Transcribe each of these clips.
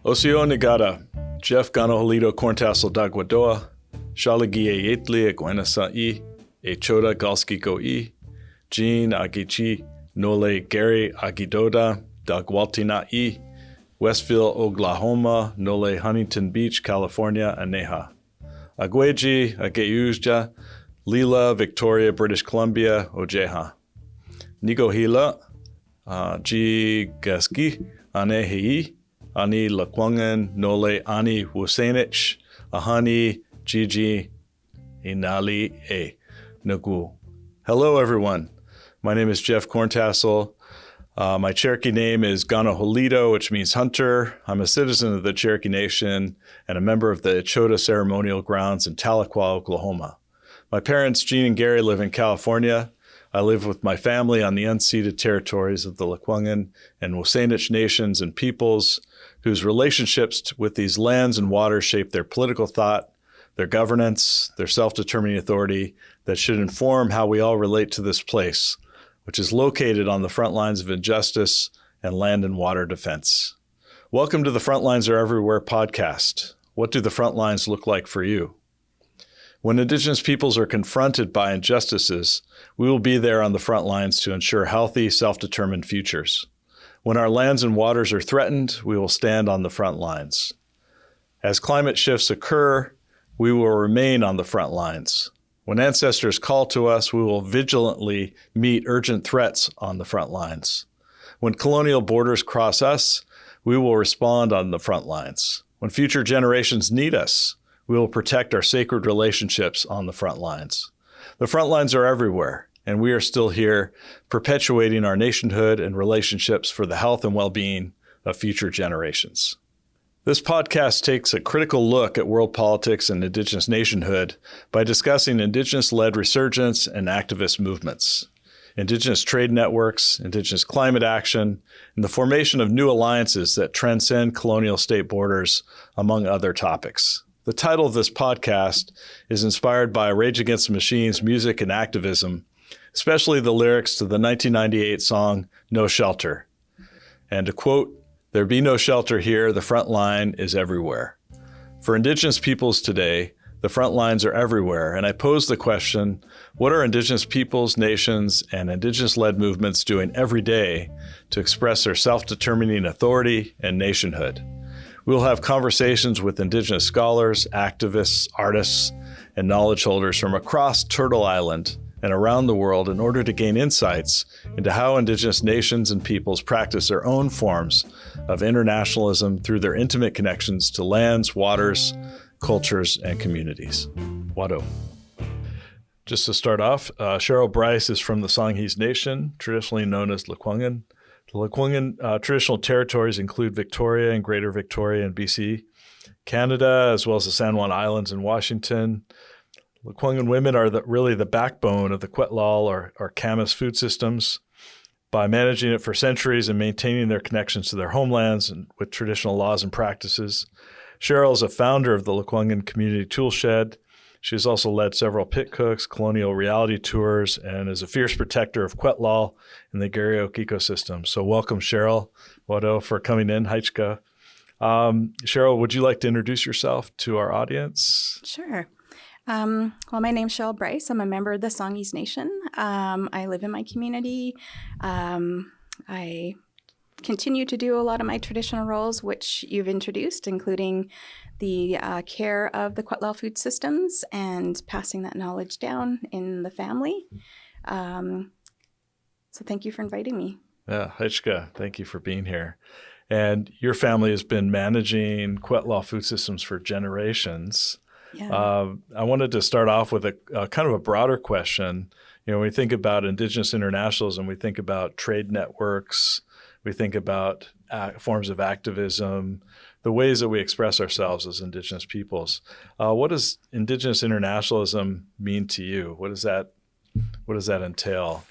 Osio Negada, Jeff Ganohalidoh Corntassel Dagwadoa, Shalagiye Gwenasa Choda Galskiko Jean Agichi, Nole Gary Agidoda, Dagwaltina Westville, Oklahoma, Nole Huntington Beach, California, Aneha. Agweji, Ageyuja, Lila, Victoria, British Columbia, Ojeha. Nigohila, G. Gaski, Anehii, Ani Lekwungen, Nole Ani Wusenich, Ahani, Gigi, Inali Nagu. Hello, everyone. My name is Jeff Corntassel. My Cherokee name is Ganohalidoh, which means hunter. I'm a citizen of the Cherokee Nation and a member of the Choda ceremonial grounds in Tahlequah, Oklahoma. My parents, Jean and Gary, live in California. I live with my family on the unceded territories of the Lekwungen and Wusenich nations and peoples whose relationships with these lands and waters shape their political thought, their governance, their self-determining authority that should inform how we all relate to this place, which is located on the front lines of injustice and land and water defense. Welcome to the Frontlines Are Everywhere podcast. What do the front lines look like for you? When Indigenous peoples are confronted by injustices, we will be there on the front lines to ensure healthy, self-determined futures. When our lands and waters are threatened, we will stand on the front lines. As climate shifts occur, we will remain on the front lines. When ancestors call to us, we will vigilantly meet urgent threats on the front lines. When colonial borders cross us, we will respond on the front lines. When future generations need us, we will protect our sacred relationships on the front lines. The front lines are everywhere, and we are still here perpetuating our nationhood and relationships for the health and well-being of future generations. This podcast takes a critical look at world politics and Indigenous nationhood by discussing Indigenous-led resurgence and activist movements, Indigenous trade networks, Indigenous climate action, and the formation of new alliances that transcend colonial state borders, among other topics. The title of this podcast is inspired by Rage Against the Machine's music and activism, especially the lyrics to the 1998 song, No Shelter. And to quote, "There be no shelter here, the front line is everywhere." For Indigenous peoples today, the front lines are everywhere, and I pose the question, what are Indigenous peoples, nations, and Indigenous-led movements doing every day to express their self-determining authority and nationhood? We will have conversations with Indigenous scholars, activists, artists, and knowledge holders from across Turtle Island and around the world in order to gain insights into how Indigenous nations and peoples practice their own forms of internationalism through their intimate connections to lands, waters, cultures, and communities. Wado. Just to start off, Cheryl Bryce is from the Songhees Nation, traditionally known as Lekwungen. The Lekwungen traditional territories include Victoria and Greater Victoria in BC, Canada, as well as the San Juan Islands in Washington. Lekwungen women are really the backbone of the kwetlal or camas food systems. By managing it for centuries and maintaining their connections to their homelands and with traditional laws and practices. Cheryl is a founder of the Lekwungen Community Toolshed. She has also led several pit cooks, Colonial Reality Tours, and is a fierce protector of kwetlal in the Gariok ecosystem. So welcome, Cheryl Wado, for coming in. Haichka. Cheryl, would you like to introduce yourself to our audience? Sure. Well, my name's Cheryl Bryce. I'm a member of the Songhees Nation. I live in my community. I continue to do a lot of my traditional roles, which you've introduced, including the care of the kwetlal food systems and passing that knowledge down in the family. So thank you for inviting me. Yeah, Haichka, thank you for being here. And your family has been managing kwetlal food systems for generations. Yeah. I wanted to start off with a kind of a broader question. You know, when we think about Indigenous internationalism, we think about trade networks, we think about forms of activism, the ways that we express ourselves as Indigenous peoples. What does Indigenous internationalism mean to you? What does that entail?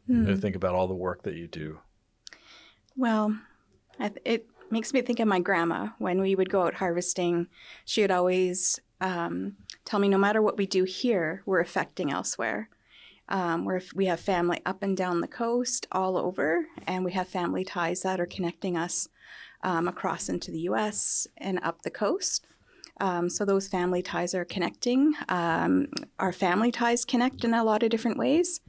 You know, think about all the work that you do. Well, it makes me think of my grandma. When we would go out harvesting, she would always tell me, no matter what we do here, we're affecting elsewhere. We have family up and down the coast, all over, and we have family ties that are connecting us across into the U.S. and up the coast. So those family ties are connecting. Our family ties connect in a lot of different ways.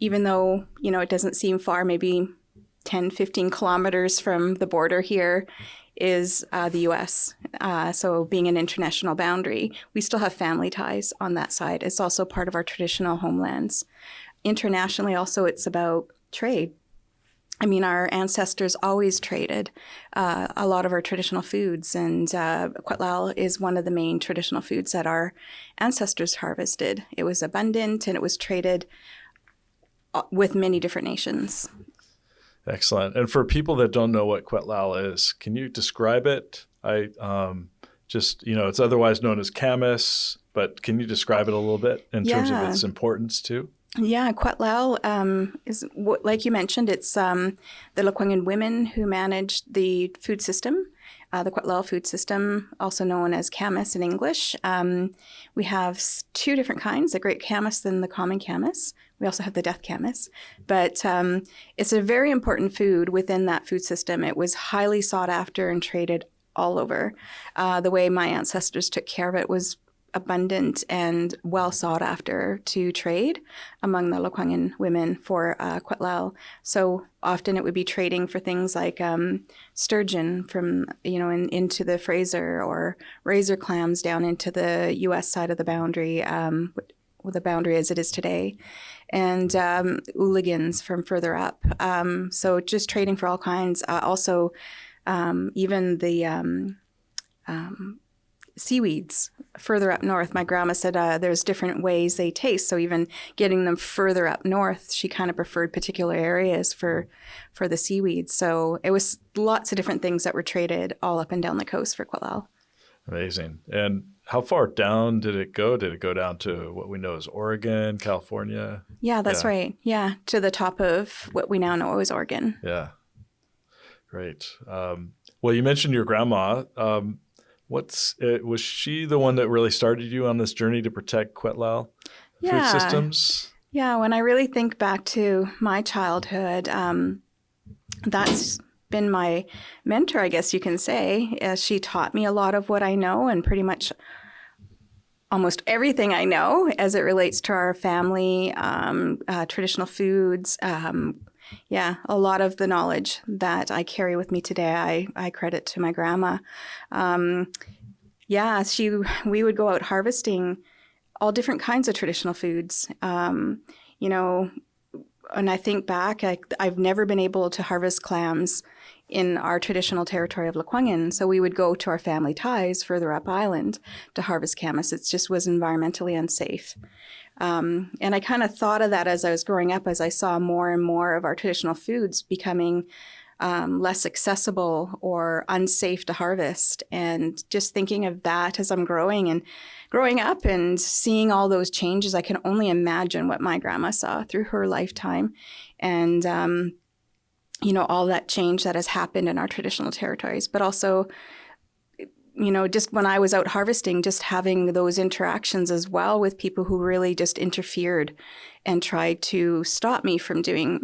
Even though, it doesn't seem far, maybe 10, 15 kilometers from the border here is the U.S. So being an international boundary, we still have family ties on that side. It's also part of our traditional homelands. Internationally, also, it's about trade. I mean, our ancestors always traded a lot of our traditional foods, and kwetlal is one of the main traditional foods that our ancestors harvested. It was abundant, and it was traded with many different nations. Excellent. And for people that don't know what kwetlal is, can you describe it? It's otherwise known as camas, but can you describe it a little bit in terms of its importance too? Yeah, kwetlal is, like you mentioned, it's the Lekwungen women who managed the food system, the kwetlal food system, also known as camas in English. We have two different kinds, the great camas and the common camas. We also have the death camas. But it's a very important food within that food system. It was highly sought after and traded all over. The way my ancestors took care of it was abundant and well sought after to trade among the Lekwungen women for kwetlal. So often it would be trading for things like sturgeon from, into the Fraser, or razor clams down into the U.S. side of the boundary, the boundary as it is today, and ooligans from further up. So just trading for all kinds. Also, even the seaweeds further up north. My grandma said there's different ways they taste. So even getting them further up north, she kind of preferred particular areas for the seaweeds. So it was lots of different things that were traded all up and down the coast for kwetlal. Amazing. And how far down did it go? Did it go down to what we know as Oregon, California? Yeah, that's right. Yeah, to the top of what we now know as Oregon. Yeah. Great. Well, you mentioned your grandma. Was she the one that really started you on this journey to protect kwetlal food systems? Yeah, when I really think back to my childhood, that's been my mentor, I guess you can say. She taught me a lot of what I know, and pretty much almost everything I know as it relates to our family, traditional foods. A lot of the knowledge that I carry with me today, I credit to my grandma. We would go out harvesting all different kinds of traditional foods. And I think back, I've never been able to harvest clams in our traditional territory of Lekwungen. So we would go to our family ties further up island to harvest camas. It just was environmentally unsafe. And I kind of thought of that as I was growing up, as I saw more and more of our traditional foods becoming less accessible or unsafe to harvest. And just thinking of that as I'm growing up and seeing all those changes, I can only imagine what my grandma saw through her lifetime. And, all that change that has happened in our traditional territories, but also, just when I was out harvesting, just having those interactions as well with people who really just interfered and tried to stop me from doing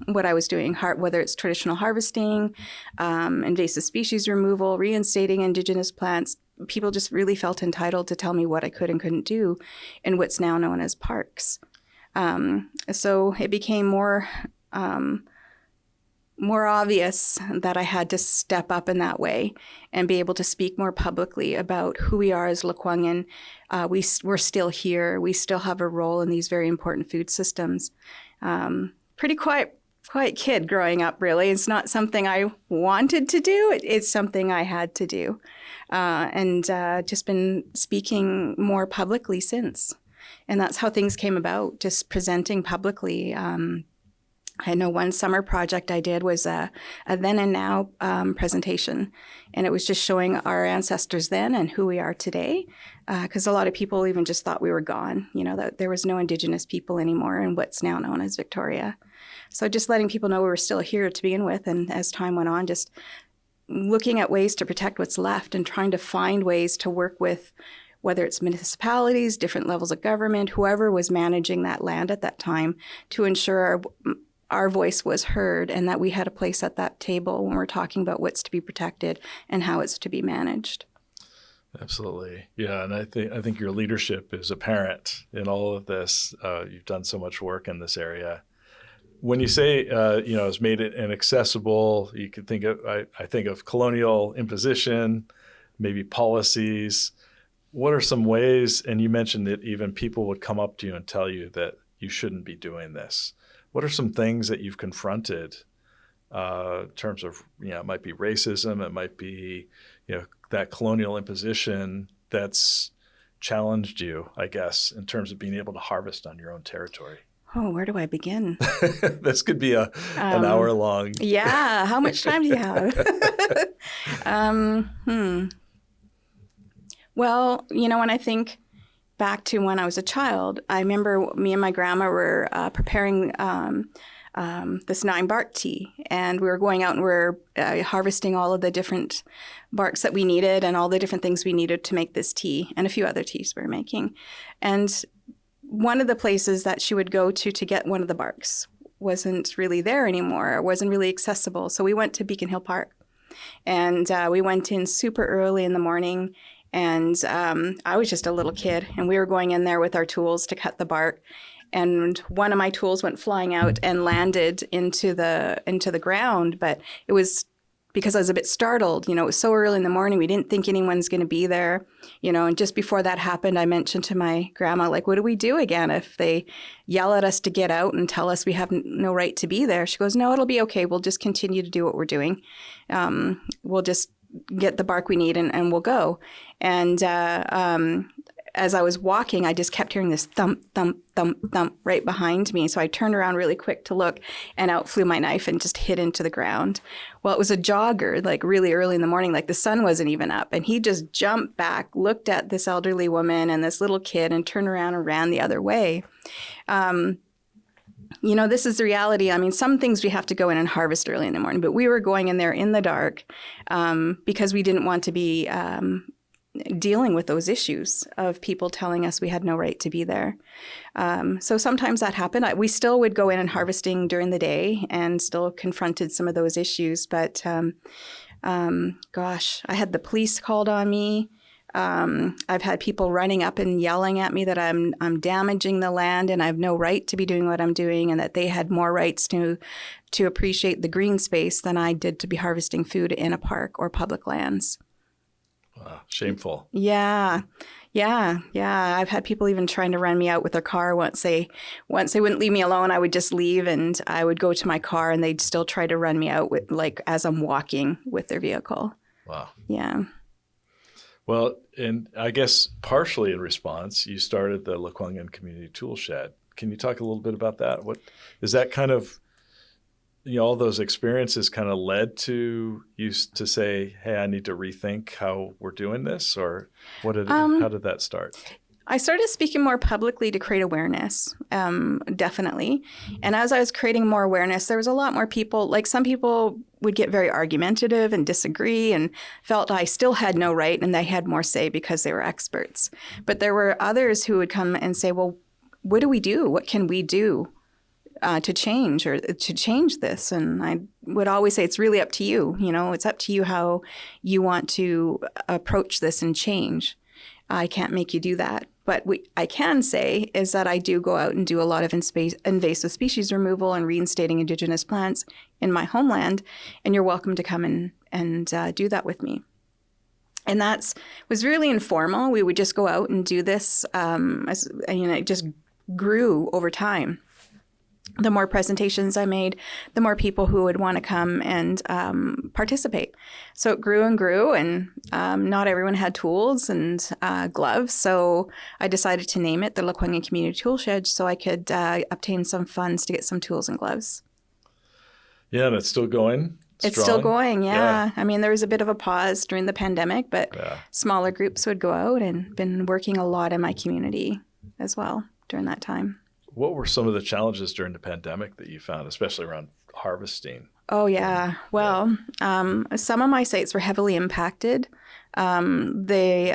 what I was doing, whether it's traditional harvesting, invasive species removal, reinstating Indigenous plants. People just really felt entitled to tell me what I could and couldn't do in what's now known as parks. So it became more obvious that I had to step up in that way and be able to speak more publicly about who we are as Lekwungen. We're still here. We still have a role in these very important food systems. Pretty quiet kid growing up, really. It's not something I wanted to do. It's something I had to do. And just been speaking more publicly since. And that's how things came about, just presenting publicly. I know one summer project I did was a then and now presentation, and it was just showing our ancestors then and who we are today, because a lot of people even just thought we were gone, that there was no Indigenous people anymore in what's now known as Victoria. So just letting people know we were still here to begin with, and as time went on, just looking at ways to protect what's left and trying to find ways to work with, whether it's municipalities, different levels of government, whoever was managing that land at that time, to ensure our voice was heard and that we had a place at that table when we're talking about what's to be protected and how it's to be managed. Absolutely. Yeah. And I think your leadership is apparent in all of this. You've done so much work in this area. When you say, it's made it inaccessible, you could think of, I think of colonial imposition, maybe policies. What are some ways, and you mentioned that even people would come up to you and tell you that you shouldn't be doing this. What are some things that you've confronted in terms of, it might be racism, it might be, that colonial imposition that's challenged you, I guess, in terms of being able to harvest on your own territory? Oh, where do I begin? This could be an hour long. Yeah. How much time do you have? Well, when I think back to when I was a child, I remember me and my grandma were preparing this 9-bark tea, and we were going out and we were harvesting all of the different barks that we needed and all the different things we needed to make this tea and a few other teas we were making. And one of the places that she would go to get one of the barks wasn't really there anymore. It wasn't really accessible. So we went to Beacon Hill Park, and we went in super early in the morning. And I was just a little kid, and we were going in there with our tools to cut the bark. And one of my tools went flying out and landed into the ground. But it was because I was a bit startled. It was so early in the morning. We didn't think anyone's going to be there. And just before that happened, I mentioned to my grandma, like, what do we do again if they yell at us to get out and tell us we have no right to be there? She goes, no, it'll be okay. We'll just continue to do what we're doing. We'll just get the bark we need and we'll go. And as I was walking, I just kept hearing this thump, thump, thump, thump right behind me. So I turned around really quick to look, and out flew my knife and just hit into the ground. Well, it was a jogger, like really early in the morning, like the sun wasn't even up. And he just jumped back, looked at this elderly woman and this little kid, and turned around and ran the other way. This is the reality. I mean, some things we have to go in and harvest early in the morning, but we were going in there in the dark because we didn't want to be dealing with those issues of people telling us we had no right to be there. So sometimes that happened. We still would go in and harvesting during the day and still confronted some of those issues. But gosh, I had the police called on me. I've had people running up and yelling at me that I'm damaging the land and I have no right to be doing what I'm doing, and that they had more rights to appreciate the green space than I did to be harvesting food in a park or public lands. Wow, shameful. Yeah. I've had people even trying to run me out with their car. Once they wouldn't leave me alone, I would just leave and I would go to my car, and they'd still try to run me out with, like, as I'm walking with their vehicle. Wow. Yeah. Well, and I guess partially in response, you started the Lekwungen Community Toolshed. Can you talk a little bit about that? What is that kind of, all those experiences kind of led to you to say, hey, I need to rethink how we're doing this, or how did that start? I started speaking more publicly to create awareness, definitely. And as I was creating more awareness, there was a lot more people, like some people would get very argumentative and disagree and felt I still had no right and they had more say because they were experts. But there were others who would come and say, well, what do we do? What can we do to change this? And I would always say, it's really up to you. It's up to you how you want to approach this and change. I can't make you do that. But what I can say is that I do go out and do a lot of invasive species removal and reinstating Indigenous plants in my homeland, and you're welcome to come and do that with me. And that was really informal. We would just go out and do this. It just grew over time. The more presentations I made, the more people who would want to come and participate. So it grew and grew, and not everyone had tools and gloves. So I decided to name it the Lekwungen Community Toolshed so I could obtain some funds to get some tools and gloves. Yeah, and it's still going? It's still going, yeah. I mean, there was a bit of a pause during the pandemic, but smaller groups would go out, and been working a lot in my community as well during that time. What were some of the challenges during the pandemic that you found, especially around harvesting? Oh, yeah. Well, some of my sites were heavily impacted. There's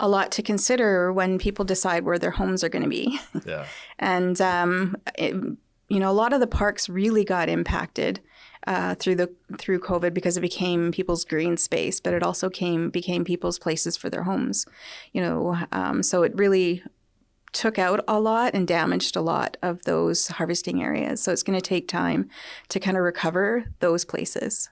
a lot to consider when people decide where their homes are going to be. Yeah. And, a lot of the parks really got impacted through COVID because it became people's green space, but it also became people's places for their homes. So it really took out a lot and damaged a lot of those harvesting areas. So it's going to take time to kind of recover those places.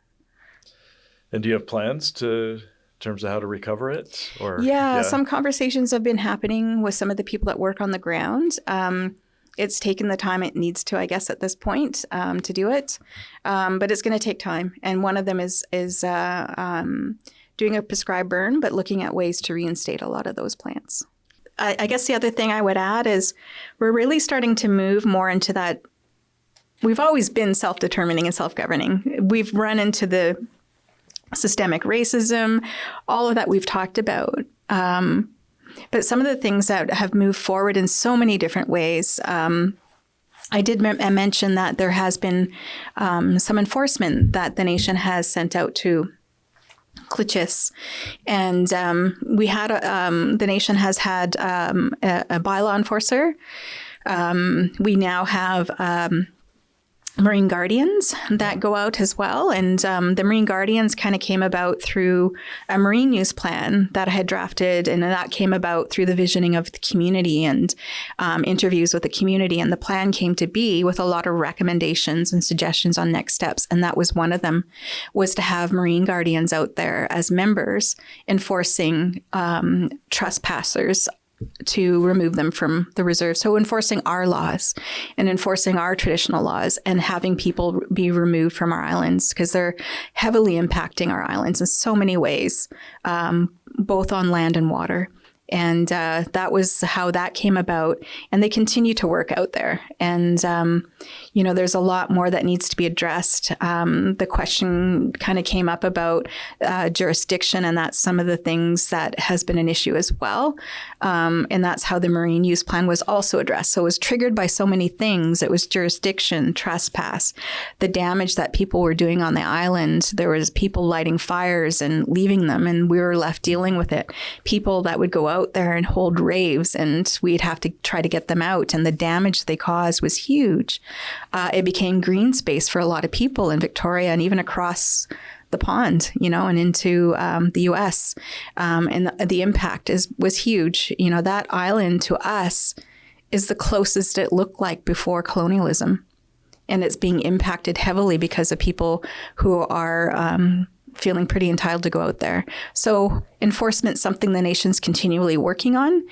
And do you have plans in terms of how to recover it? Or some conversations have been happening with some of the people that work on the ground. It's taken the time it needs to, I guess, at this point to do it. But it's going to take time. And one of them is doing a prescribed burn, but looking at ways to reinstate a lot of those plants. I guess the other thing I would add is we're really starting to move more into that. We've always been self-determining and self-governing. We've run into the systemic racism, all of that we've talked about. But some of the things that have moved forward in so many different ways, I did mention that there has been some enforcement that the nation has sent out to Tl'chés. And the nation has had a bylaw enforcer. We now have Marine Guardians that go out as well. And the Marine Guardians kind of came about through a marine use plan that I had drafted. And that came about through the visioning of the community and interviews with the community. And the plan came to be with a lot of recommendations and suggestions on next steps. And that was one of them, was to have Marine Guardians out there as members enforcing trespassers to remove them from the reserve. So enforcing our laws and enforcing our traditional laws and having people be removed from our islands because they're heavily impacting our islands in so many ways, both on land and water. And that was how that came about. And they continue to work out there. And, there's a lot more that needs to be addressed. The question kind of came up about jurisdiction, and that's some of the things that has been an issue as well. And that's how the Marine Use Plan was also addressed. So it was triggered by so many things. It was jurisdiction, trespass, the damage that people were doing on the island. There was people lighting fires and leaving them, and we were left dealing with it. People that would go out there and hold raves, and we'd have to try to get them out. And the damage they caused was huge. It became green space for a lot of people in Victoria and even across the pond, and into the U.S. And the impact was huge. That island to us is the closest it looked like before colonialism. And it's being impacted heavily because of people who are feeling pretty entitled to go out there. So enforcement is something the nation's continually working on.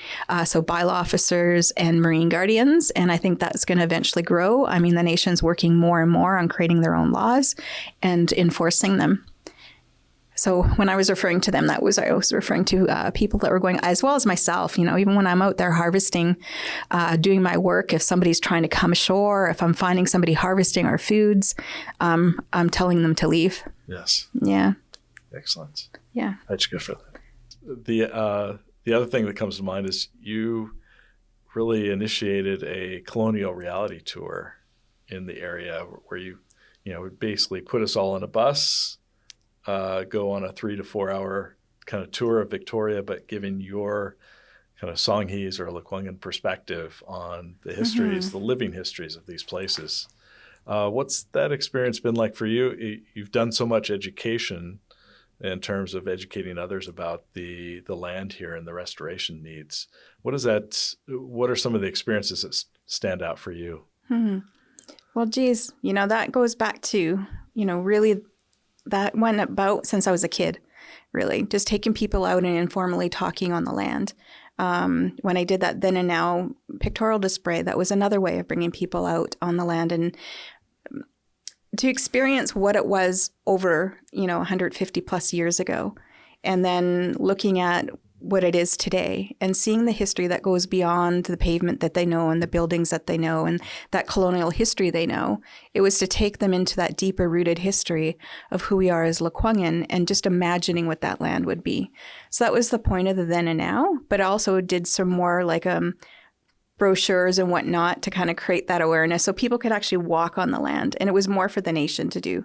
So bylaw officers and Marine Guardians. And I think that's going to eventually grow. I mean, the nation's working more and more on creating their own laws and enforcing them. So when I was referring to them, I was referring to people that were going, as well as myself, even when I'm out there harvesting, doing my work, if somebody's trying to come ashore, if I'm finding somebody harvesting our foods, I'm telling them to leave. Yes. Yeah. Excellent. Yeah. That's good for that. The other thing that comes to mind is you really initiated a Colonial Reality Tour in the area where you would basically put us all on a bus, go on a 3 to 4 hour kind of tour of Victoria, but giving your kind of Songhees or Lekwungen perspective on the histories, the living histories of these places. What's that experience been like for you? You've done so much education in terms of educating others about the land here and the restoration needs. What are some of the experiences that stand out for you? Well, geez, that goes back to, really that went about since I was a kid, really, just taking people out and informally talking on the land. When I did that then and now pictorial display, that was another way of bringing people out on the land and to experience what it was over, 150 plus years ago. And then looking at what it is today and seeing the history that goes beyond the pavement that they know and the buildings that they know and that colonial history they know. It was to take them into that deeper rooted history of who we are as Lekwungen and just imagining what that land would be. So that was the point of the then and now, but also did some more like brochures and whatnot to kind of create that awareness so people could actually walk on the land. And it was more for the nation to do,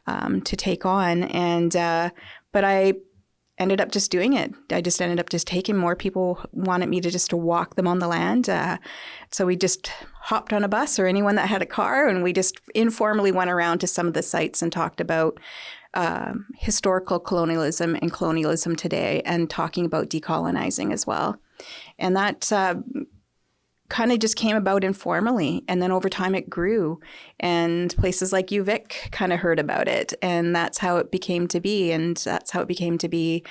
to take on. And, but I ended up just doing it. I just ended up just taking more people wanted me to walk them on the land. So we just hopped on a bus or anyone that had a car, and we just informally went around to some of the sites and talked about historical colonialism and colonialism today, and talking about decolonizing as well. And that kind of just came about informally, and then over time it grew, and places like UVic kind of heard about it, and that's how it became to be. And that's how it became to be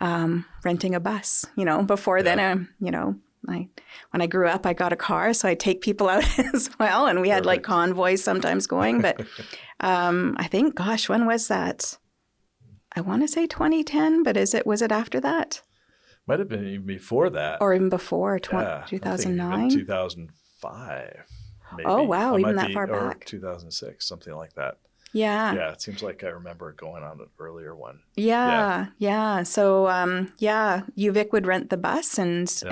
renting a bus. Before then, when I grew up, I got a car, so I'd take people out as well, and we had like convoys sometimes going. But I think, gosh, when was that? I want to say 2010, but was it after that? Might have been even before that. Or even before, 2009? 2005, maybe. Oh, wow, even that far back. Or 2006, something like that. Yeah. Yeah, it seems like I remember going on an earlier one. Yeah. So, UVic would rent the bus, and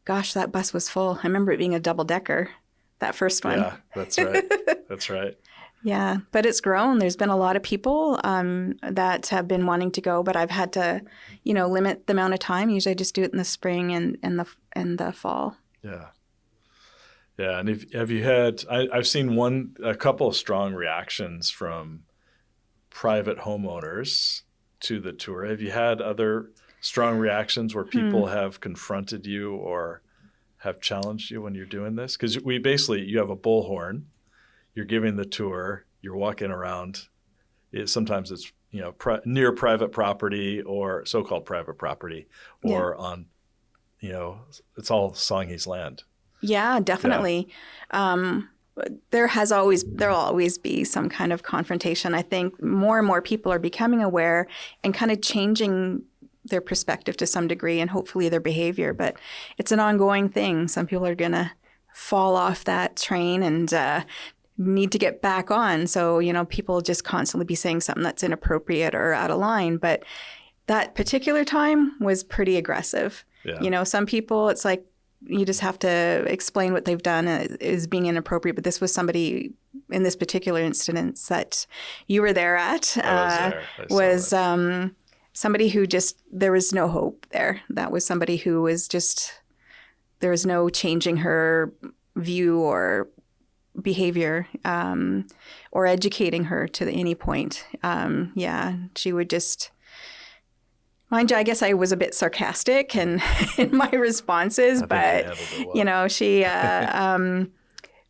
gosh, that bus was full. I remember it being a double-decker, that first one. Yeah, that's right. That's right. Yeah, but it's grown. There's been a lot of people that have been wanting to go, but I've had to, limit the amount of time. Usually I just do it in the spring and the fall. Yeah. Yeah, and have you had, I've seen a couple of strong reactions from private homeowners to the tour. Have you had other strong reactions where people have confronted you or have challenged you when you're doing this? Because you have a bullhorn. You're giving the tour, you're walking around. Sometimes it's, near private property or so-called private property, or on, it's all Songhees land. Yeah, definitely. Yeah. There'll always be some kind of confrontation. I think more and more people are becoming aware and kind of changing their perspective to some degree, and hopefully their behavior. But it's an ongoing thing. Some people are going to fall off that train and need to get back on. So, people just constantly be saying something that's inappropriate or out of line. But that particular time was pretty aggressive. Yeah. Some people, it's like you just have to explain what they've done is being inappropriate. But this was somebody in this particular instance that you were there at. Was somebody who just, there was no hope there. That was somebody who was just, there was no changing her view or behavior or educating her to any point. She would just, mind you, I guess I was a bit sarcastic in my responses, but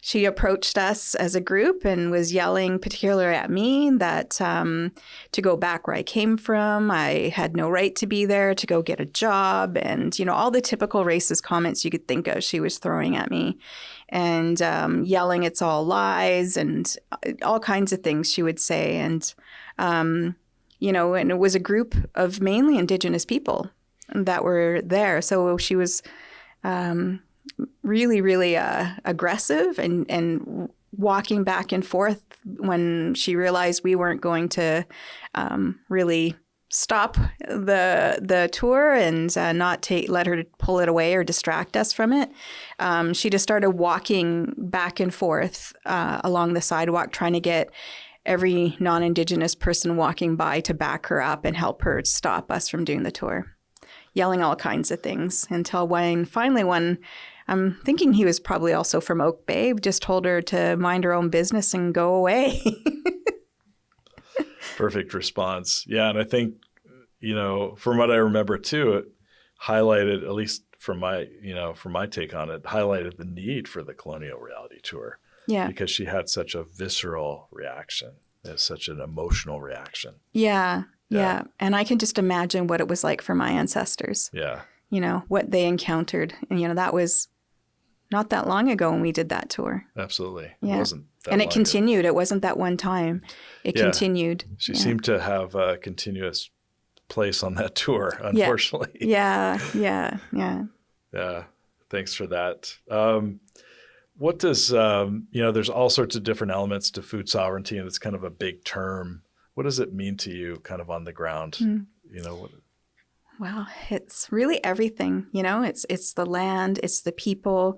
she approached us as a group and was yelling particularly at me that to go back where I came from, I had no right to be there, to go get a job, and all the typical racist comments you could think of she was throwing at me, and yelling it's all lies and all kinds of things she would say. And and it was a group of mainly Indigenous people that were there. So she was really, really aggressive and walking back and forth when she realized we weren't going to really stop the tour and not let her pull it away or distract us from it. She just started walking back and forth along the sidewalk, trying to get every non-Indigenous person walking by to back her up and help her stop us from doing the tour, yelling all kinds of things, until finally when I'm thinking he was probably also from Oak Bay, just told her to mind her own business and go away. Perfect response. Yeah, and I think, from what I remember too, it highlighted, at least from my take on it, highlighted the need for the Colonial Reality Tour. Yeah. Because she had such a visceral reaction, such an emotional reaction. Yeah. And I can just imagine what it was like for my ancestors. Yeah. What they encountered. And, that was not that long ago when we did that tour. Absolutely. Yeah. It wasn't that and long it continued. ago. It wasn't that one time. It continued. She seemed to have a continuous place on that tour, unfortunately. Yeah. Yeah. Thanks for that. What does, there's all sorts of different elements to food sovereignty, and it's kind of a big term. What does it mean to you kind of on the ground? Well, it's really everything, it's the land, it's the people,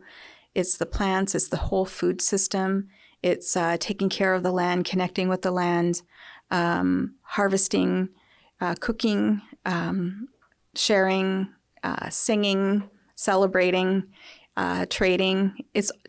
it's the plants, it's the whole food system. It's taking care of the land, connecting with the land, harvesting, cooking, sharing, singing, celebrating, trading.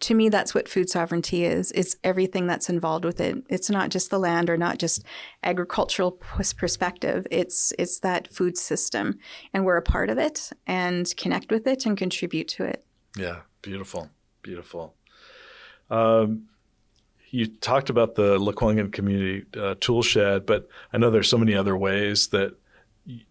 To me, that's what food sovereignty is. It's everything that's involved with it. It's not just the land or not just agricultural perspective. It's that food system, and we're a part of it and connect with it and contribute to it. Yeah, beautiful, beautiful. You talked about the Lekwungen Community Toolshed, but I know there's so many other ways that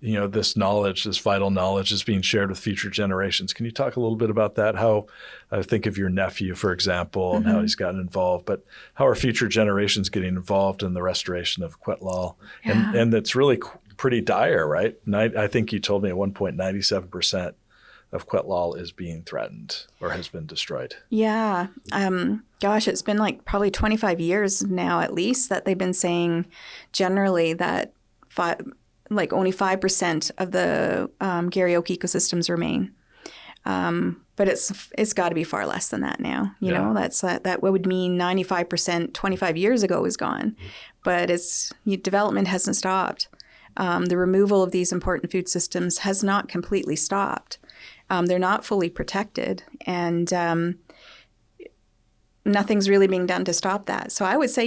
this knowledge, this vital knowledge, is being shared with future generations. Can you talk a little bit about that? How I think of your nephew, for example, and how he's gotten involved, but how are future generations getting involved in the restoration of kwetlal? Yeah. And it's really pretty dire, right? I think you told me at one point 97% of kwetlal is being threatened or has been destroyed. Yeah. Gosh, it's been like probably 25 years now at least that they've been saying generally that only 5% of the Gariok ecosystems remain. But it's got to be far less than that now. You know, that would mean 95% 25 years ago is gone. But development hasn't stopped. The removal of these important food systems has not completely stopped. They're not fully protected, and nothing's really being done to stop that. So I would say,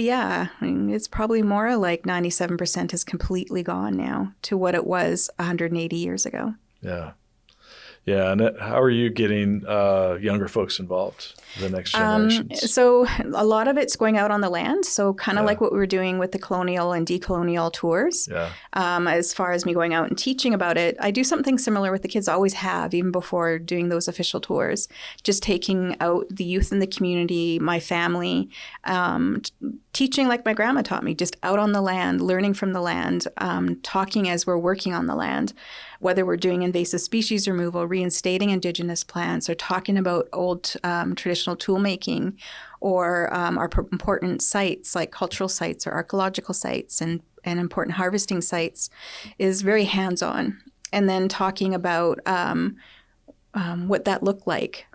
it's probably more like 97% is completely gone now to what it was 180 years ago. Yeah. Yeah. And how are you getting younger folks involved, the next generations? So a lot of it's going out on the land. So kind of like what we were doing with the colonial and decolonial tours. Yeah. As far as me going out and teaching about it, I do something similar with the kids, always have, even before doing those official tours. Just taking out the youth in the community, my family, teaching like my grandma taught me, just out on the land, learning from the land, talking as we're working on the land, whether we're doing invasive species removal, reinstating Indigenous plants, or talking about old traditional tool making, or our important sites like cultural sites or archaeological sites and important harvesting sites, is very hands-on. And then talking about what that looked like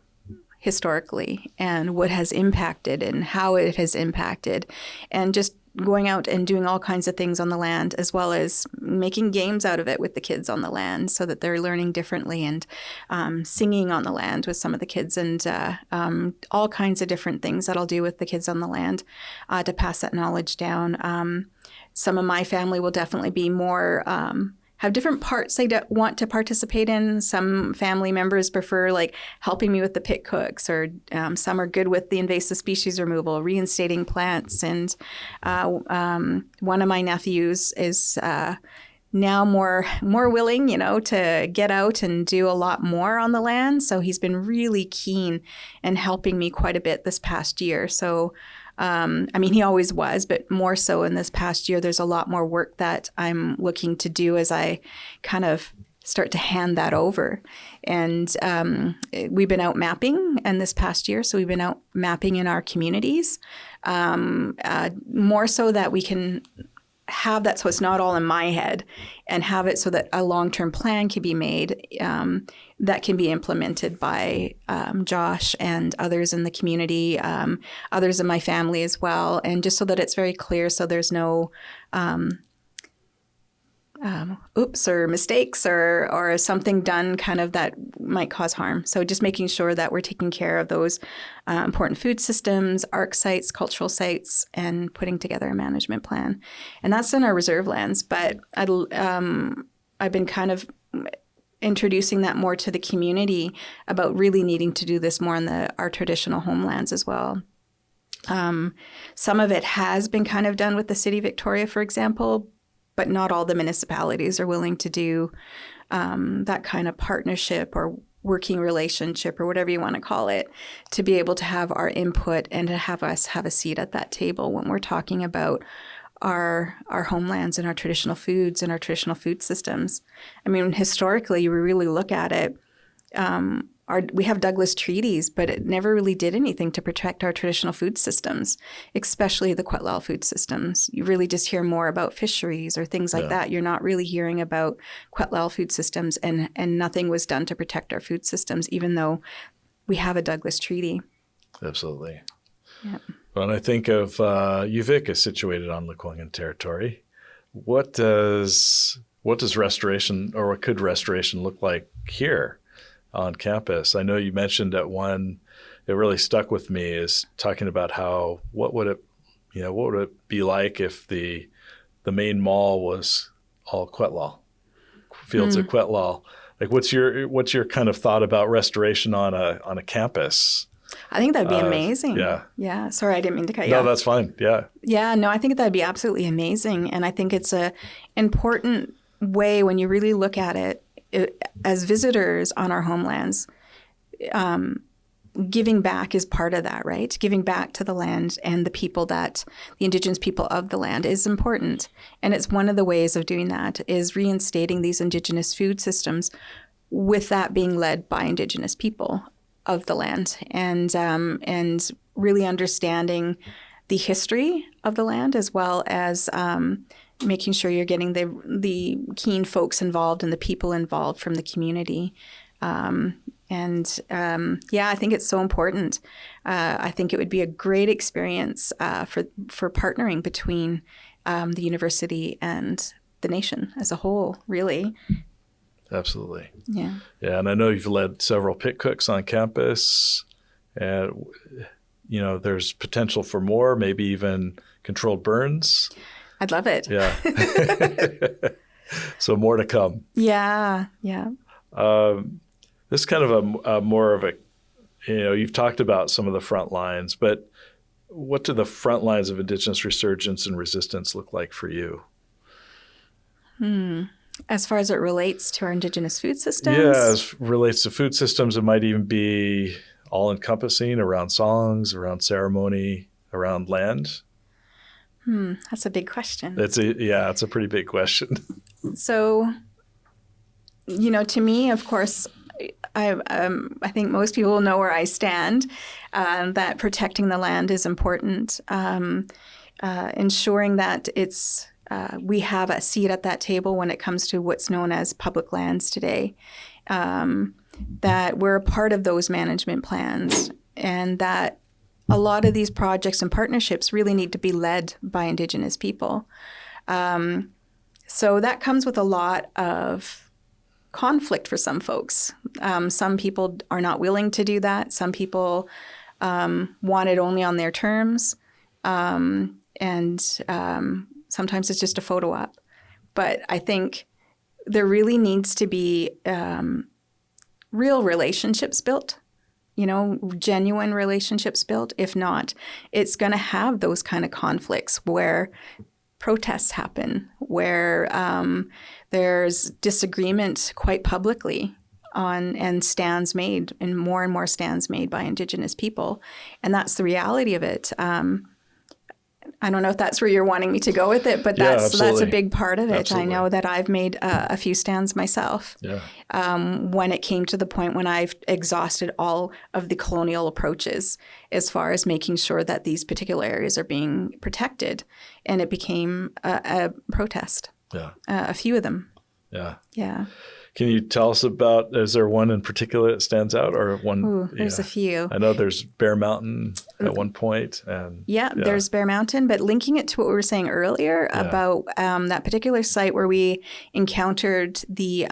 historically and what has impacted and how it has impacted, and just going out and doing all kinds of things on the land, as well as making games out of it with the kids on the land so that they're learning differently, and singing on the land with some of the kids, and all kinds of different things that I'll do with the kids on the land to pass that knowledge down. Some of my family will definitely be more have different parts they want to participate in. Some family members prefer like helping me with the pit cooks, or some are good with the invasive species removal, reinstating plants. And one of my nephews is now more willing, to get out and do a lot more on the land. So he's been really keen and helping me quite a bit this past year. So he always was, but more so in this past year, there's a lot more work that I'm looking to do as I kind of start to hand that over. And we've been out mapping in this past year. So we've been out mapping in our communities, more so that we can have that so it's not all in my head, and have it so that a long-term plan can be made that can be implemented by Josh and others in the community, others in my family as well, and just so that it's very clear, so there's no oops or mistakes or something done kind of that might cause harm. So just making sure that we're taking care of those important food systems, ARC sites, cultural sites, and putting together a management plan. And that's in our reserve lands. But I've been kind of introducing that more to the community about really needing to do this more on our traditional homelands as well. Some of it has been kind of done with the City of Victoria, for example, but not all the municipalities are willing to do that kind of partnership or working relationship, or whatever you want to call it, to be able to have our input and to have us have a seat at that table when we're talking about our homelands and our traditional foods and our traditional food systems. I mean, historically, you really look at it, we have Douglas treaties, but it never really did anything to protect our traditional food systems, especially the kwetlal food systems. You really just hear more about fisheries or things like that. You're not really hearing about kwetlal food systems, and nothing was done to protect our food systems, even though we have a Douglas treaty. Absolutely. Yeah. When I think of Yuvik is situated on Lekwungen territory, what does what does restoration, or what could restoration look like here on campus? I know you mentioned that one, it really stuck with me, is talking about how, what would it be like if the main mall was all kwetlal, fields of kwetlal? Like, what's your kind of thought about restoration on a campus? I think that'd be amazing. Yeah. Yeah. Sorry, I didn't mean to cut you off. No, that's fine. Yeah. Yeah. No, I think that'd be absolutely amazing, and I think it's a important way when you really look at it, as visitors on our homelands. Giving back is part of that, right? Giving back to the land and the people, the Indigenous people of the land, is important. And it's one of the ways of doing that is reinstating these Indigenous food systems, with that being led by Indigenous people of the land, and really understanding the history of the land, as well as making sure you're getting the keen folks involved and the people involved from the community. I think it's so important. I think it would be a great experience for partnering between the university and the nation as a whole, really. Absolutely. Yeah. Yeah, and I know you've led several pit cooks on campus, and there's potential for more, maybe even controlled burns. I'd love it. Yeah. So more to come. Yeah. Yeah. This is kind of a more of a, you've talked about some of the front lines, but what do the front lines of Indigenous resurgence and resistance look like for you? As far as it relates to our Indigenous food systems? Yeah, as relates to food systems, it might even be all-encompassing around songs, around ceremony, around land. That's a big question. It's a pretty big question. So, to me, of course, I think most people know where I stand, that protecting the land is important, ensuring that we have a seat at that table when it comes to what's known as public lands today, that we're a part of those management plans, and that a lot of these projects and partnerships really need to be led by Indigenous people. So that comes with a lot of conflict for some folks. Some people are not willing to do that. Some people want it only on their terms. And sometimes it's just a photo op. But I think there really needs to be real relationships built, genuine relationships built. If not, it's going to have those kind of conflicts where protests happen, where there's disagreement quite publicly and stands made, and more stands made by Indigenous people. And that's the reality of it. I don't know if that's where you're wanting me to go with it, but that's a big part of it. Absolutely. I know that I've made a few stands myself. Yeah. When it came to the point when I've exhausted all of the colonial approaches as far as making sure that these particular areas are being protected, and it became a protest. Yeah. A few of them. Yeah. Yeah. Can you tell us about, is there one in particular that stands out, or one? Ooh, there's a few. I know there's Bear Mountain at one point. Yeah, there's Bear Mountain, but linking it to what we were saying earlier about that particular site where we encountered the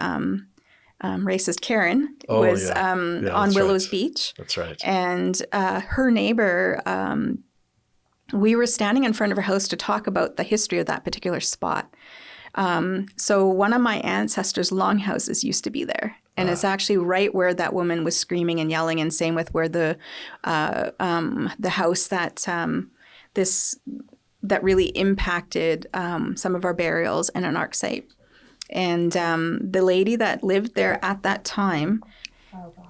racist Karen was on Willows Beach. That's right. And her neighbor, we were standing in front of her house to talk about the history of that particular spot. So one of my ancestors' longhouses used to be there, and it's actually right where that woman was screaming and yelling, and same with where the house that that really impacted some of our burials and an arc site. And the lady that lived there at that time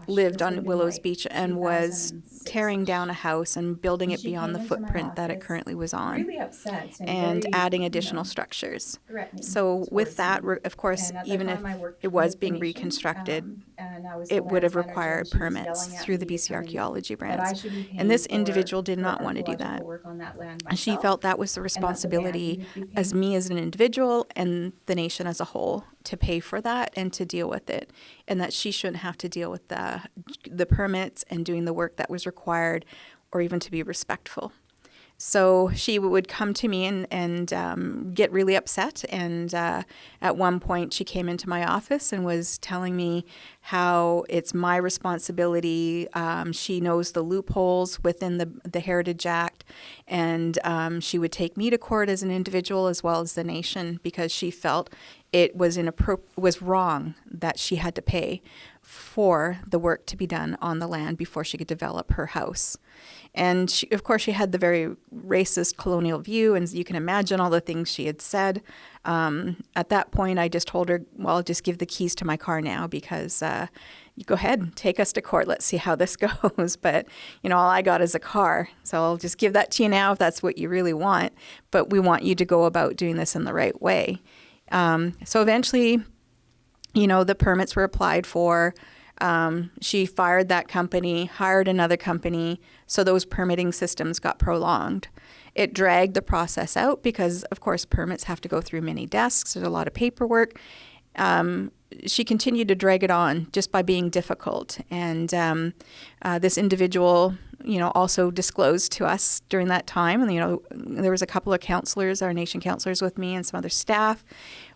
lived on Willows Beach and was tearing down a house and building it beyond the footprint that it currently was on, really upset and adding additional structures. So with that, of course, even if it was being reconstructed, it would have required permits through the BC Archaeology branch. And this individual did not want to do that. And she felt that was the responsibility as me as an individual and the nation as a whole to pay for that and to deal with it, and that she shouldn't have to deal with the permits and doing the work that was required, or even to be respectful. So she would come to me and get really upset. And at one point, she came into my office and was telling me how it's my responsibility. She knows the loopholes within the Heritage Act. And she would take me to court as an individual as well as the nation because she felt it was wrong that she had to pay for the work to be done on the land before she could develop her house. And she, of course, she had the very racist colonial view, and you can imagine all the things she had said. At that point, I just told her, well, just give the keys to my car now because you go ahead, take us to court. Let's see how this goes. But, all I got is a car. So I'll just give that to you now if that's what you really want. But we want you to go about doing this in the right way. So eventually, the permits were applied for. She fired that company, hired another company, so those permitting systems got prolonged. It dragged the process out because, of course, permits have to go through many desks. There's a lot of paperwork. She continued to drag it on just by being difficult. And this individual, also disclosed to us during that time. And, there was a couple of counselors, our nation counselors with me and some other staff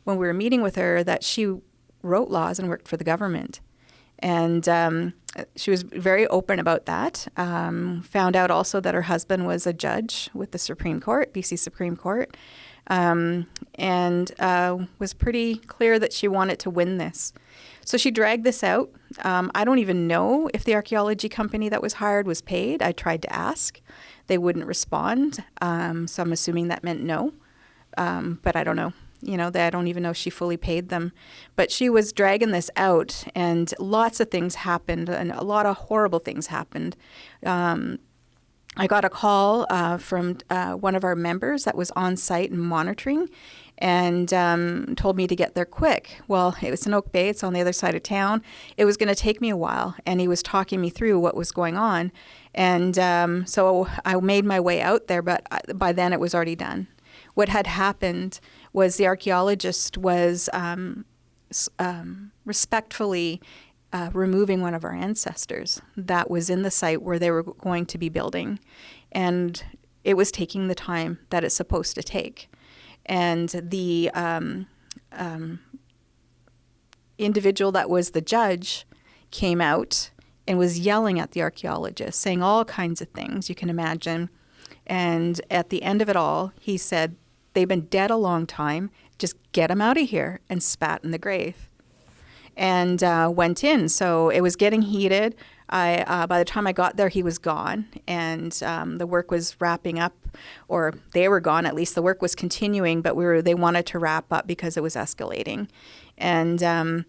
when we were meeting with her that she wrote laws and worked for the government. And she was very open about that. Found out also that her husband was a judge with the Supreme Court, BC Supreme Court, and was pretty clear that she wanted to win this. So she dragged this out. I don't even know if the archaeology company that was hired was paid. I tried to ask. They wouldn't respond. So I'm assuming that meant no, but I don't know. I don't even know if she fully paid them. But she was dragging this out, and lots of things happened, and a lot of horrible things happened. I got a call from one of our members that was on site and monitoring, and told me to get there quick. Well, it was in Oak Bay. It's on the other side of town. It was going to take me a while, and he was talking me through what was going on. And so I made my way out there, but by then it was already done. What had happened was the archaeologist was respectfully removing one of our ancestors that was in the site where they were going to be building. And it was taking the time that it's supposed to take. And the individual that was the judge came out and was yelling at the archaeologist, saying all kinds of things you can imagine. And at the end of it all, he said, they've been dead a long time. Just get them out of here, and spat in the grave. And went in. So it was getting heated. By the time I got there, he was gone. And the work was wrapping up, or they were gone. At least the work was continuing, but they wanted to wrap up because it was escalating. And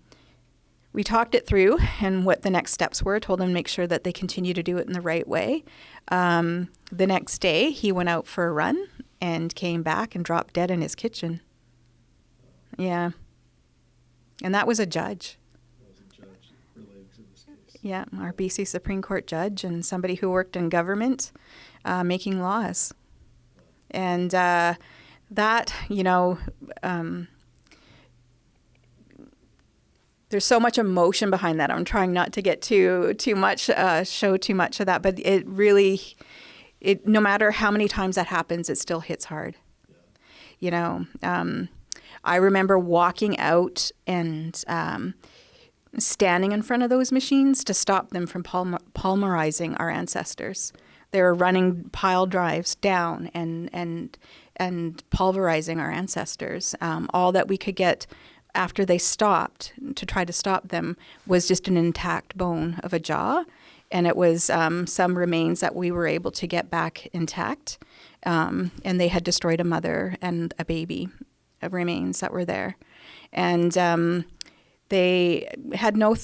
we talked it through and what the next steps were. Told them to make sure that they continue to do it in the right way. The next day, he went out for a run and came back and dropped dead in his kitchen. Yeah. And that was a judge. That was a judge related to this case. Yeah, our BC Supreme Court judge and somebody who worked in government making laws. And that, there's so much emotion behind that. I'm trying not to get too much, show too much of that, but it really, no matter how many times that happens, it still hits hard. Yeah. I remember walking out and standing in front of those machines to stop them from pulverizing our ancestors. They were running pile drives down and pulverizing our ancestors. All that we could get after they stopped to try to stop them was just an intact bone of a jaw. And it was some remains that we were able to get back intact. And they had destroyed a mother and a baby of remains that were there. And they had no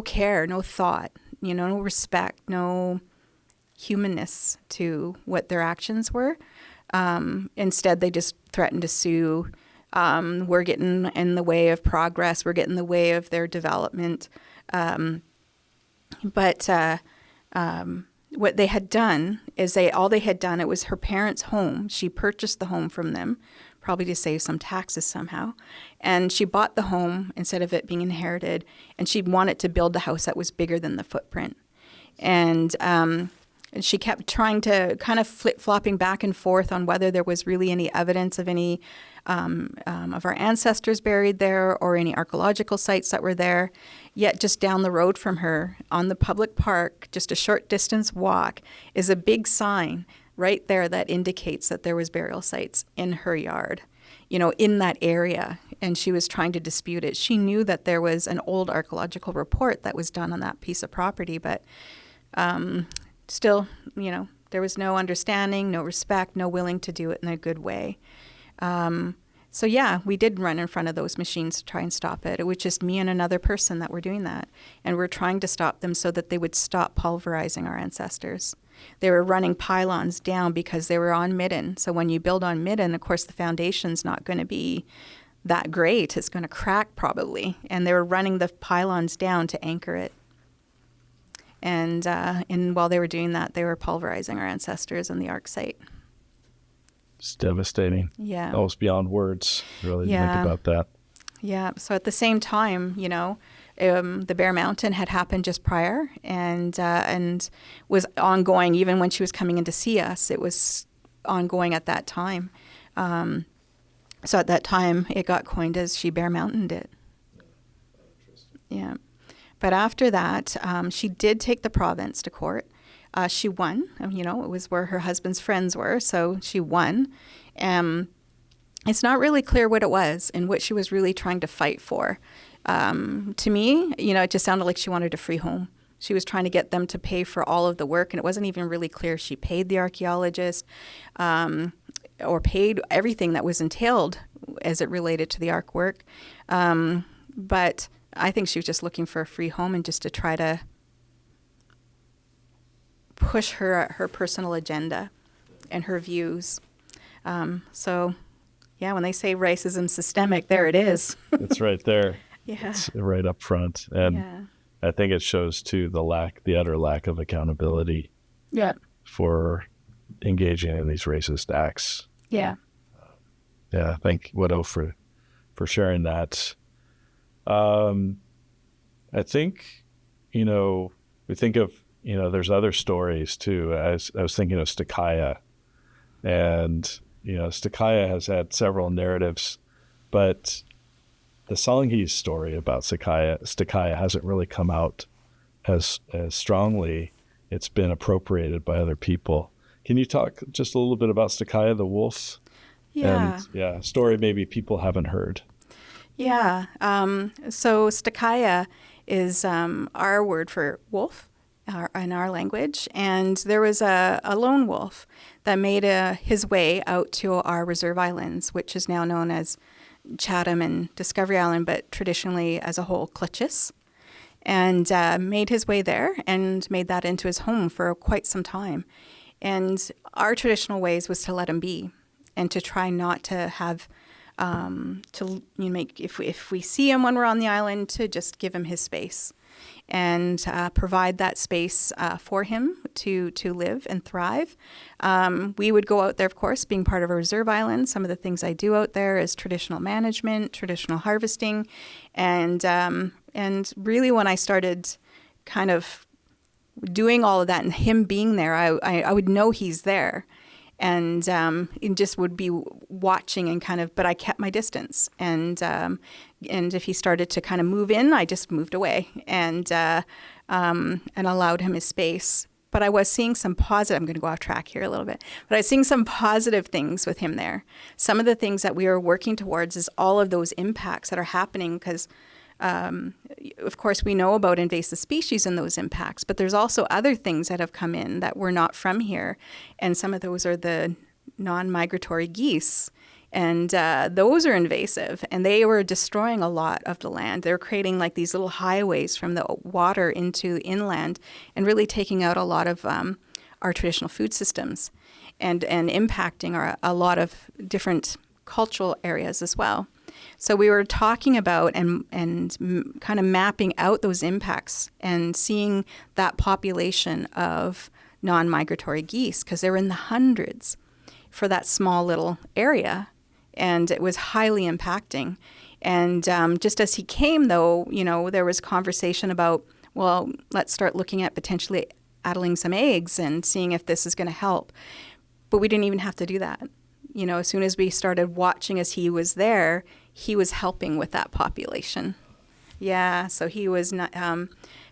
care, no thought, no respect, no humanness to what their actions were. Instead, they just threatened to sue. We're getting in the way of progress. We're getting in the way of their development. But what they had done is it was her parents' home. She purchased the home from them, probably to save some taxes somehow. And she bought the home instead of it being inherited. And she wanted to build a house that was bigger than the footprint. And she kept trying to kind of flip-flopping back and forth on whether there was really any evidence of any of our ancestors buried there or any archaeological sites that were there. Yet just down the road from her on the public park, just a short distance walk, is a big sign right there that indicates that there was burial sites in her yard, in that area. And she was trying to dispute it. She knew that there was an old archaeological report that was done on that piece of property, but still, there was no understanding, no respect, no willing to do it in a good way. So yeah, we did run in front of those machines to try and stop it. It was just me and another person that were doing that. And we're trying to stop them so that they would stop pulverizing our ancestors. They were running pylons down because they were on midden. So when you build on midden, of course, the foundation's not going to be that great. It's going to crack probably. And they were running the pylons down to anchor it. And while they were doing that, they were pulverizing our ancestors in the Ark site. It's devastating. Yeah. Almost beyond words, really, to think about that. Yeah. So at the same time, the Bear Mountain had happened just prior and was ongoing. Even when she was coming in to see us, it was ongoing at that time. So at that time, it got coined as she Bear Mountained it. Yeah. But after that, she did take the province to court. She won. It was where her husband's friends were, so she won. It's not really clear what it was and what she was really trying to fight for. To me, it just sounded like she wanted a free home. She was trying to get them to pay for all of the work, and it wasn't even really clear she paid the archaeologist or paid everything that was entailed as it related to the Ark work. But I think she was just looking for a free home and just to try to push her personal agenda and her views. So, yeah, when they say racism systemic, there it is. It's right there. Yeah. It's right up front. And I think it shows, too, the utter lack of accountability for engaging in these racist acts. Yeah. Yeah, thank Widow for sharing that. I think, we think of, there's other stories too. I was thinking of Stakaya, and Stakaya has had several narratives, but the Songhees story about Stakaya hasn't really come out as strongly. It's been appropriated by other people. Can you talk just a little bit about Sakaya the Wolf? Yeah. And story maybe people haven't heard. Yeah. So Stakaya is our word for wolf in our language. And there was a lone wolf that made his way out to our reserve islands, which is now known as Chatham and Discovery Island, but traditionally as a whole Tl'chés, and made his way there and made that into his home for quite some time. And our traditional ways was to let him be and to try not to have if we see him when we're on the island, to just give him his space and provide that space for him to live and thrive. We would go out there, of course, being part of a reserve island. Some of the things I do out there is traditional management, traditional harvesting, and really when I started kind of doing all of that and him being there, I would know he's there. And just would be watching and but I kept my distance. And if he started to kind of move in, I just moved away and allowed him his space. But I was seeing some positive, I'm going to go off track here a little bit, but I was seeing some positive things with him there. Some of the things that we are working towards is all of those impacts that are happening because of course, we know about invasive species and those impacts, but there's also other things that have come in that were not from here. And some of those are the non-migratory geese. And those are invasive. And they were destroying a lot of the land. They were creating like these little highways from the water into inland and really taking out a lot of our traditional food systems and impacting a lot of different cultural areas as well. So we were talking about and kind of mapping out those impacts and seeing that population of non-migratory geese, because they were in the hundreds for that small little area, and it was highly impacting. And just as he came, though, there was conversation about, well, let's start looking at potentially addling some eggs and seeing if this is going to help. But we didn't even have to do that. You know, as soon as we started watching as he was there, he was helping with that population. Yeah, so he was not,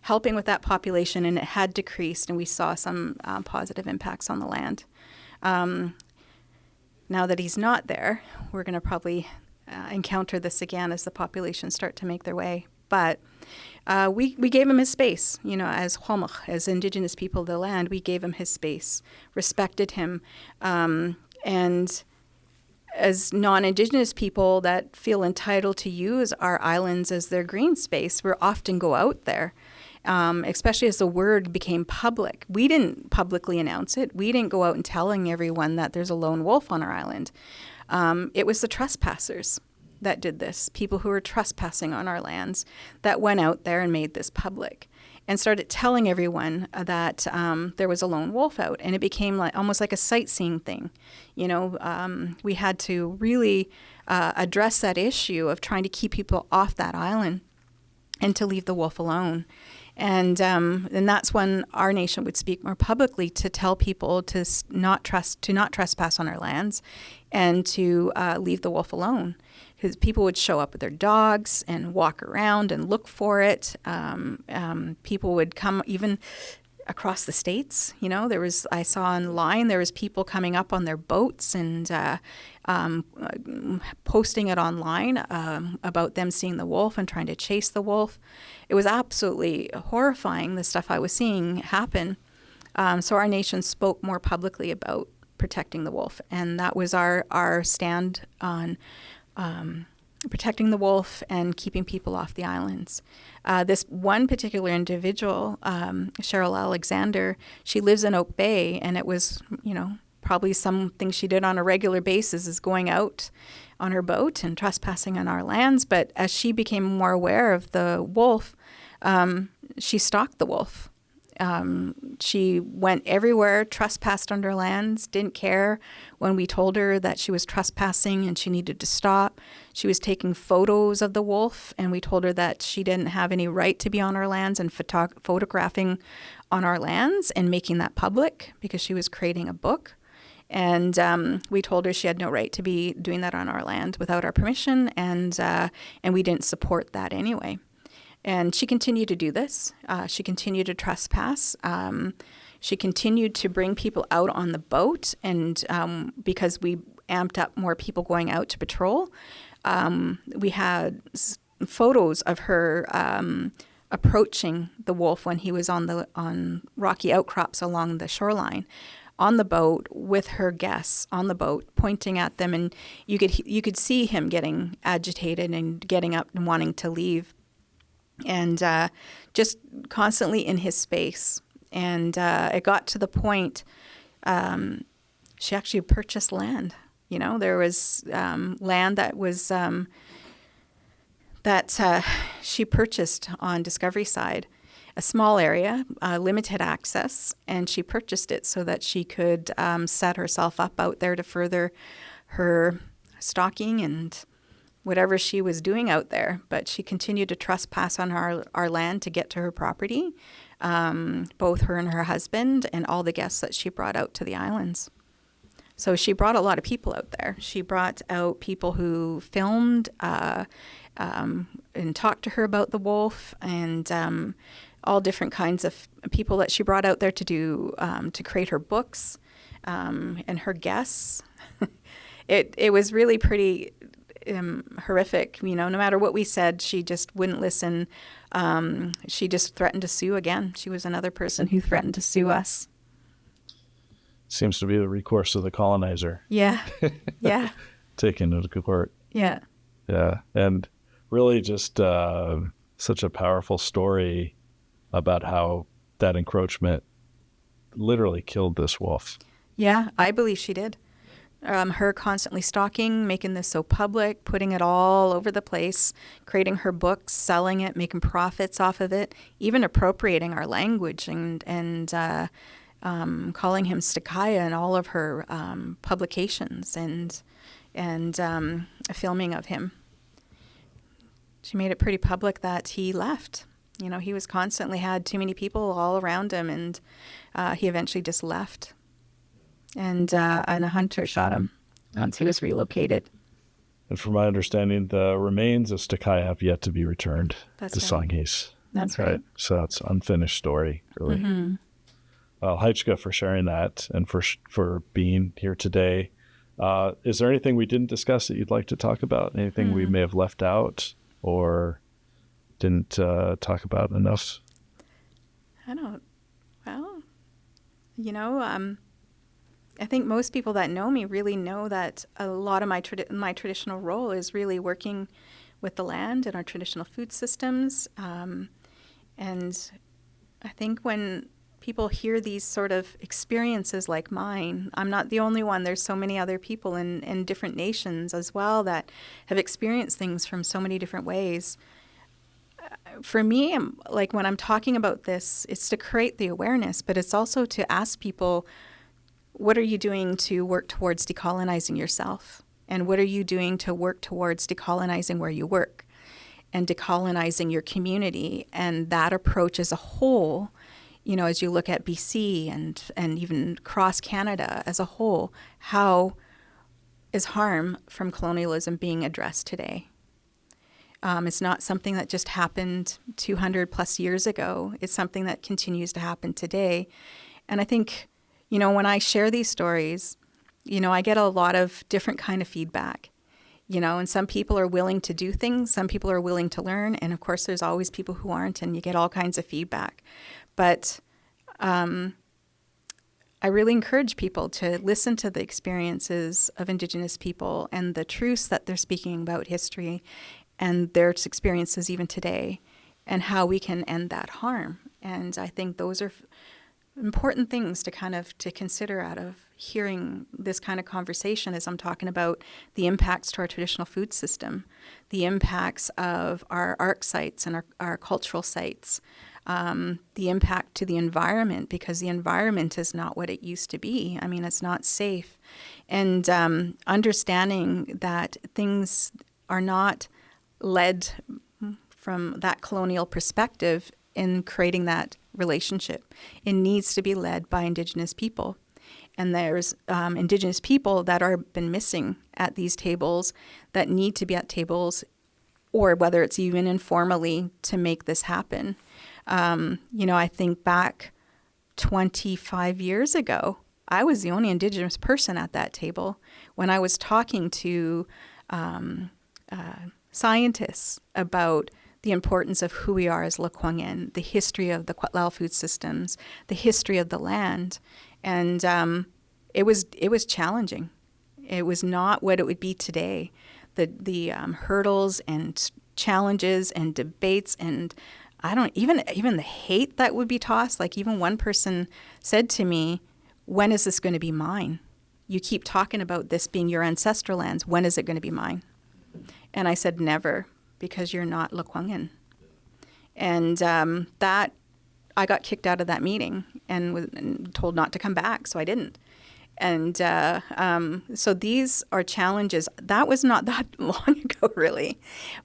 helping with that population, and it had decreased, and we saw some positive impacts on the land. Now that he's not there, we're going to probably encounter this again as the populations start to make their way. But we gave him his space, you know, as Hwalmach, as Indigenous people of the land, we gave him his space, respected him, and as non-Indigenous people that feel entitled to use our islands as their green space, we often go out there, especially as the word became public. We didn't publicly announce it. We didn't go out and telling everyone that there's a lone wolf on our island. It was the trespassers that did this, people who were trespassing on our lands that went out there and made this public and started telling everyone that there was a lone wolf out, and it became like almost like a sightseeing thing. You know, we had to really address that issue of trying to keep people off that island and to leave the wolf alone. And that's when our nation would speak more publicly to tell people to not trespass on our lands and to leave the wolf alone. Because people would show up with their dogs and walk around and look for it. People would come even across the states. You know, I saw online, there was people coming up on their boats and posting it online about them seeing the wolf and trying to chase the wolf. It was absolutely horrifying, the stuff I was seeing happen. So our nation spoke more publicly about protecting the wolf. And that was our stand on protecting the wolf and keeping people off the islands. This one particular individual, Cheryl Alexander, she lives in Oak Bay, and it was, you know, probably something she did on a regular basis is going out on her boat and trespassing on our lands. But as she became more aware of the wolf, she stalked the wolf. She went everywhere, trespassed on her lands, didn't care when we told her that she was trespassing and she needed to stop. She was taking photos of the wolf, and we told her that she didn't have any right to be on our lands and photographing on our lands and making that public because she was creating a book. And we told her she had no right to be doing that on our land without our permission, and we didn't support that anyway. And she continued to do this. She continued to trespass. She continued to bring people out on the boat, and because we amped up more people going out to patrol, we had photos of her approaching the wolf when he was on rocky outcrops along the shoreline, on the boat with her guests on the boat, pointing at them, and you could see him getting agitated and getting up and wanting to leave. And just constantly in his space. And it got to the point she actually purchased land. You know, there was land that was she purchased on Discovery side, a small area, limited access, and she purchased it so that she could set herself up out there to further her stalking and whatever she was doing out there. But she continued to trespass on our land to get to her property, both her and her husband and all the guests that she brought out to the islands. So she brought a lot of people out there. She brought out people who filmed and talked to her about the wolf, and all different kinds of people that she brought out there to do to create her books and her guests. It was really pretty horrific. You know, no matter what we said, she just wouldn't listen. She just threatened to sue again. She was another person who threatened to sue us. Seems to be the recourse of the colonizer. Yeah. Yeah. Taken into court. Yeah. Yeah. And really just such a powerful story about how that encroachment literally killed this wolf. Yeah, I believe she did. Her constantly stalking, making this so public, putting it all over the place, creating her books, selling it, making profits off of it, even appropriating our language and calling him Stakaya in all of her publications and filming of him. She made it pretty public that he left. he was constantly had too many people all around him, and he eventually just left. And a hunter shot him once he was relocated. And from my understanding, the remains of Stakaya have yet to be returned to That's right. Songhees. That's right. So that's an unfinished story, really. Mm-hmm. Well, Tl'chés for sharing that and for being here today. Is there anything we didn't discuss that you'd like to talk about? Anything we may have left out or didn't talk about enough? I think most people that know me really know that a lot of my traditional role is really working with the land and our traditional food systems. And I think when people hear these sort of experiences like mine, I'm not the only one. There's so many other people in different nations as well that have experienced things from so many different ways. For me, like when I'm talking about this, it's to create the awareness, but it's also to ask people, what are you doing to work towards decolonizing yourself? And what are you doing to work towards decolonizing where you work and decolonizing your community? And that approach as a whole, as you look at BC and even across Canada as a whole, how is harm from colonialism being addressed today? It's not something that just happened 200 plus years ago. It's something that continues to happen today. And I think, when I share these stories, I get a lot of different kind of feedback, and some people are willing to do things. Some people are willing to learn. And of course, there's always people who aren't, and you get all kinds of feedback. But I really encourage people to listen to the experiences of Indigenous people and the truths that they're speaking about history and their experiences even today, and how we can end that harm. And I think those are important things to consider out of hearing this kind of conversation as I'm talking about the impacts to our traditional food system, the impacts of our ARC sites and our cultural sites, the impact to the environment, because the environment is not what it used to be. I mean, it's not safe. And understanding that things are not led from that colonial perspective in creating that relationship. It needs to be led by Indigenous people. And there's Indigenous people that are been missing at these tables that need to be at tables, or whether it's even informally, to make this happen. I think back 25 years ago, I was the only Indigenous person at that table when I was talking to scientists about the importance of who we are as Lekwungen, the history of the kwetlal food systems, the history of the land. And it was challenging. It was not what it would be today. The hurdles and challenges and debates, and I don't even the hate that would be tossed. Like, even one person said to me, "When is this going to be mine? You keep talking about this being your ancestral lands. When is it going to be mine?" And I said, "Never, because you're not Lekwungen." And that I got kicked out of that meeting and was told not to come back, so I didn't. And so these are challenges. That was not that long ago, really.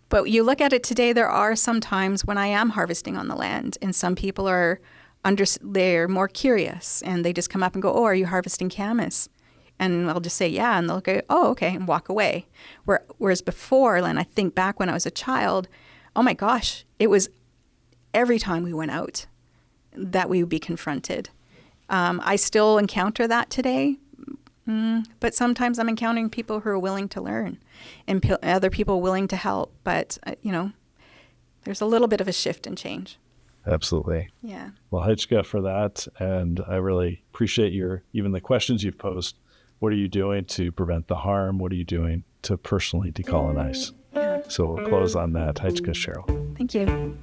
But you look at it today, there are some times when I am harvesting on the land, and some people they're more curious, and they just come up and go, "Oh, are you harvesting camas?" And I'll just say, "Yeah," and they'll go, "Oh, okay," and walk away. Whereas before, and I think back when I was a child, oh my gosh, it was every time we went out that we would be confronted. I still encounter that today, but sometimes I'm encountering people who are willing to learn and other people willing to help. But, there's a little bit of a shift and change. Absolutely. Yeah. Well, Tl'chés for that, and I really appreciate even the questions you've posed. What are you doing to prevent the harm? What are you doing to personally decolonize? Yeah. So we'll close on that. Tl'chés, Cheryl. Thank you.